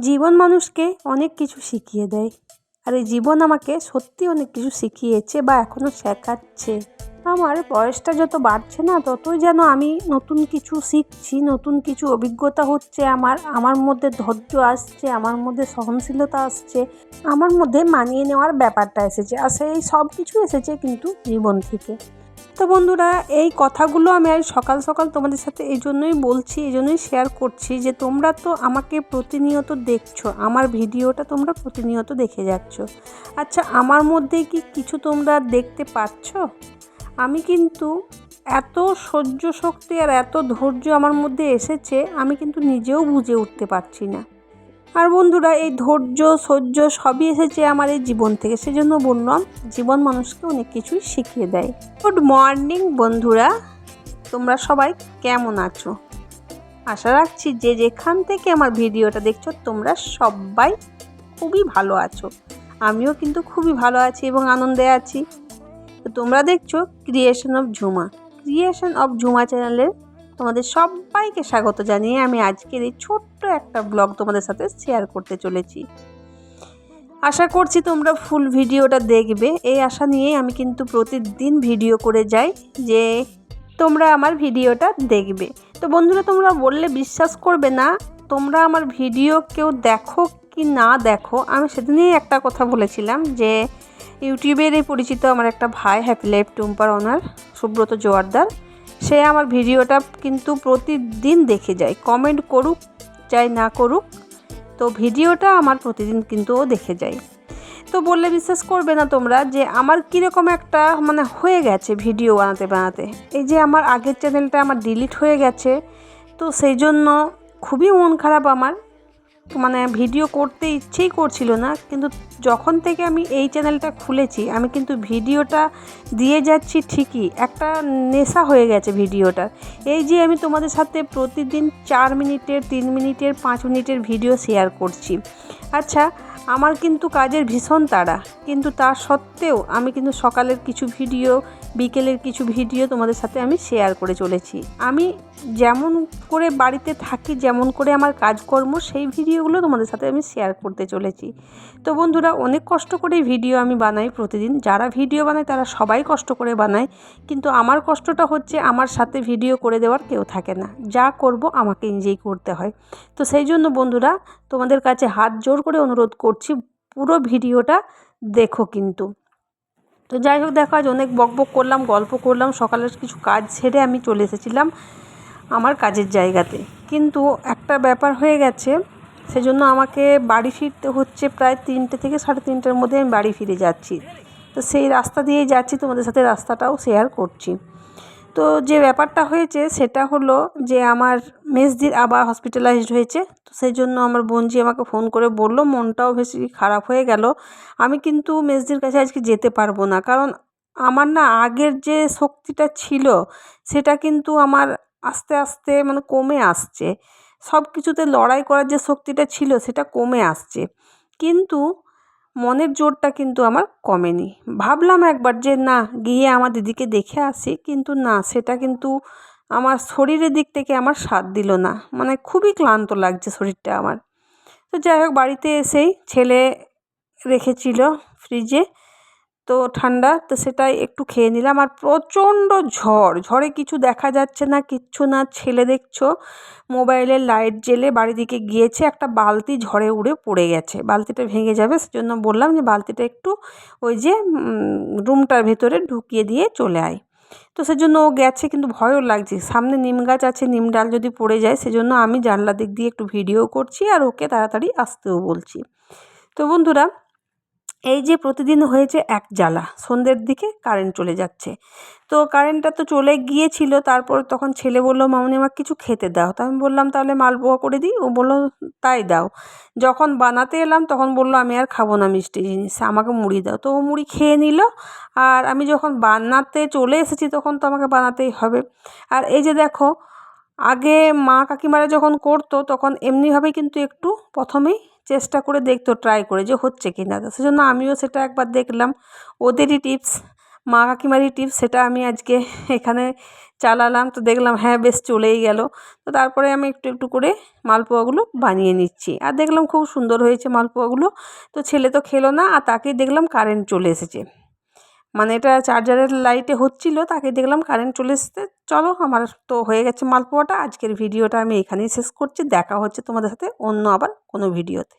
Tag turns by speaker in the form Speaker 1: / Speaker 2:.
Speaker 1: জীবন মানুষকে অনেক কিছু শিখিয়ে দেয়। আর এই জীবন আমাকে সত্যি অনেক কিছু শিখিয়েছে বা এখনও শেখাচ্ছে। আমার বয়সটা যত বাড়ছে না ততই যেন আমি নতুন কিছু শিখছি, নতুন কিছু অভিজ্ঞতা হচ্ছে, আমার মধ্যে ধৈর্য আসছে, আমার মধ্যে সহনশীলতা আসছে, আমার মধ্যে মানিয়ে নেওয়ার ব্যাপারটা এসেছে। আর সেই সব কিছু এসেছে কিন্তু জীবন থেকে। তো বন্ধুরা, এই কথাগুলো আমি আজ সকাল সকাল তোমাদের সাথে এই জন্যই বলছি, এই জন্যই শেয়ার করছি যে তোমরা তো আমাকে প্রতিনিয়ত দেখছো, আমার ভিডিওটা তোমরা প্রতিনিয়ত দেখে যাচ্ছ। আচ্ছা, আমার মধ্যে কি কিছু তোমরা দেখতে পাচ্ছ? আমি কিন্তু এত সহ্য শক্তি আর এত ধৈর্য আমার মধ্যে এসেছে, আমি কিন্তু নিজেও বুঝে উঠতে পারছি না। আর বন্ধুরা, এই ধৈর্য সহ্য সবই এসেছে আমার এই জীবন থেকে। সেজন্য বললাম, জীবন মানুষকে অনেক কিছুই শিখিয়ে দেয়। গুড মর্নিং বন্ধুরা, তোমরা সবাই কেমন আছো? আশা রাখছি যে যেখান থেকে আমার ভিডিওটা দেখছো তোমরা সবাই খুবই ভালো আছো। আমিও কিন্তু খুবই ভালো আছি এবং আনন্দে আছি। তো তোমরা দেখছো ক্রিয়েশন অফ ঝুমা চ্যানেলের তোমাদের সবাইকে স্বাগত জানিয়ে আমি আজকের এই ছোট্ট একটা ব্লগ তোমাদের সাথে শেয়ার করতে চলেছি। আশা করছি তোমরা ফুল ভিডিওটা দেখবে, এই আশা নিয়েই আমি কিন্তু প্রতিদিন ভিডিও করে যাই যে তোমরা আমার ভিডিওটা দেখবে। তো বন্ধুরা, তোমরা বললে বিশ্বাস করবে না, তোমরা আমার ভিডিও কেউ দেখো কি না দেখো, আমি সেদিনই একটা কথা বলেছিলাম যে ইউটিউবের এই পরিচিত আমার একটা ভাই, হ্যাপি লাইফ টুম্পার ওনার সুব্রত জোয়ারদার, সে আমার ভিডিওটা কিন্তু প্রতিদিন দেখে যায়, কমেন্ট করুক চাই না করুক, তো ভিডিওটা আমার প্রতিদিন কিন্তু ও দেখে যায়। তো বললে বিশ্বাস করবে না তোমরা যে আমার কীরকম একটা হয়ে গেছে ভিডিও বানাতে বানাতে। এই যে আমার আগের চ্যানেলটা আমার ডিলিট হয়ে গেছে, তো সেই জন্য খুবই মন খারাপ আমার, ভিডিও করতে ইচ্ছেই করছিল না। কিন্তু যখন থেকে আমি এই চ্যানেলটা খুলেছি, আমি কিন্তু ভিডিওটা দিয়ে যাচ্ছি ঠিকই, একটা নেশা হয়ে গেছে ভিডিওটা। এই যে আমি তোমাদের সাথে প্রতিদিন 4 মিনিটের, 3 মিনিটের, 5 মিনিটের ভিডিও শেয়ার করছি। আচ্ছা, আমার কিন্তু কাজের ভীষণ তাড়া, কিন্তু তা সত্ত্বেও আমি কিন্তু সকালের কিছু ভিডিও, বিকেলের কিছু ভিডিও তোমাদের সাথে আমি শেয়ার করে চলেছি। আমি যেমন করে বাড়িতে থাকি, যেমন করে আমার কাজকর্ম, সেই ভিডিওগুলো তোমাদের সাথে আমি শেয়ার করতে চলেছি। তো বন্ধুরা, অনেক কষ্ট করে ভিডিও আমি বানাই প্রতিদিন। যারা ভিডিও বানায় তারা সবাই কষ্ট করে বানায়, কিন্তু আমার কষ্টটা হচ্ছে আমার সাথে ভিডিও করে দেওয়ার কেউ থাকে না, যা করব আমাকে নিজেই করতে হয়। তো সেই জন্য বন্ধুরা, তোমাদের কাছে হাত জোর করে অনুরোধ করছি, পুরো ভিডিওটা দেখো কিন্তু। তো যাই হোক, দেখো আজ অনেক বকবক করলাম, গল্প করলাম, সকালের কিছু কাজ সেরে আমি চলে এসেছিলাম আমার কাজের জায়গাতে। কিন্তু একটা ব্যাপার হয়ে গেছে, সেজন্য আমাকে বাড়ি ফিরতে হচ্ছে প্রায় 3টে থেকে 3:30টার মধ্যে আমি বাড়ি ফিরে যাচ্ছি। তো সেই রাস্তা দিয়েই যাচ্ছি, তোমাদের সাথে রাস্তাটাও শেয়ার করছি। তো যে ব্যাপারটা হয়েছে সেটা হলো যে আমার মেজদির আবার হসপিটালাইজড হয়েছে। তো সেই জন্য আমার বোনজি আমাকে ফোন করে বলল, মনটাও বেশি খারাপ হয়ে গেল। আমি কিন্তু মেজদির কাছে আজকে যেতে পারবো না, কারণ আমার না আগের যে শক্তিটা ছিল সেটা কিন্তু আমার আস্তে আস্তে কমে আসছে। সব কিছুতে লড়াই করার যে শক্তিটা ছিল সেটা কমে আসছে, কিন্তু মনের জোরটা কিন্তু আমার কমেনি। ভাবলাম একবার যে না, গিয়ে আমার দিদিকে দেখে আসি, কিন্তু না, সেটা কিন্তু আমার শরীরের দিক থেকে আমার সাথ দিল না। খুবই ক্লান্ত লাগছে শরীরটা আমার। তো যাই হোক, বাড়িতে এসেই ছেলে রেখেছিল ফ্রিজে, তো ঠান্ডা, তো সেটাই একটু খেয়ে নিলাম। আর প্রচণ্ড ঝড়ে কিছু দেখা যাচ্ছে না, কিচ্ছু না। ছেলে দেখছো মোবাইলের লাইট জ্বেলে বাড়ি দিকে গিয়েছে, একটা বালতি ঝড়ে উড়ে পড়ে গেছে, বালতিটা ভেঙে যাবে। সেজন্য বললাম যে বালতিটা একটু ওই যে রুমটার ভেতরে ঢুকিয়ে দিয়ে চলে আয়। তো সেজন্য ও গেছে, কিন্তু ভয়ও লাগছে, সামনে নিম গাছ আছে, নিম ডাল যদি পড়ে যায়। সেজন্য আমি জানলা দিক দিয়ে একটু ভিডিও করছি আর ওকে তাড়াতাড়ি আসতেও বলছি। তো বন্ধুরা, এই যে প্রতিদিন হয়েছে এক জ্বালা, সন্ধ্যের দিকে কারেন্ট চলে যাচ্ছে। তো কারেন্টটা তো চলে গিয়েছিল, তারপর তখন ছেলে বলল, মামনি আমাকে কিছু খেতে দাও। তো আমি বললাম তাহলে মালপোয়া করে দিই। ও বলল তাই দাও। যখন বানাতে এলাম তখন বলল আমি আর খাবো না মিষ্টি জিনিস, আমাকে মুড়ি দাও। তো ও মুড়ি খেয়ে নিল। আর আমি যখন বানাতে চলে এসেছি তখন তো আমাকে বানাতেই হবে। আর এই যে দেখো, আগে মা কাকিমারা যখন করতো তখন এমনিভাবেই কিন্তু একটু প্রথমেই চেষ্টা করে দেখতো, ট্রাই করে যে হচ্ছে কি না। সেজন্য আমিও সেটা একবার দেখলাম, ওদেরই টিপস মা কাকিমারি টিপস, সেটা আমি আজকে এখানে চালালাম। তো দেখলাম হ্যাঁ বেশ চলেই গেল। তো তারপরে আমি একটু একটু করে মালপোয়াগুলো বানিয়ে নিচ্ছি, আর দেখলাম খুব সুন্দর হয়েছে মালপোয়াগুলো। তো ছেলে তো খেলো না, আর তাকেই দেখলাম কারেন্ট চলে এসেছে, মানে এটা চার্জারের লাইটে হচ্ছিল, তাকে দেখলাম কারেন্ট চলে এসেছে। চলো, আমার তো হয়ে গেছে মালপোয়াটা। আজকের ভিডিওটা আমি এখানেই শেষ করছি। দেখা হচ্ছে তোমাদের সাথে অন্য আবার কোনো ভিডিওতে।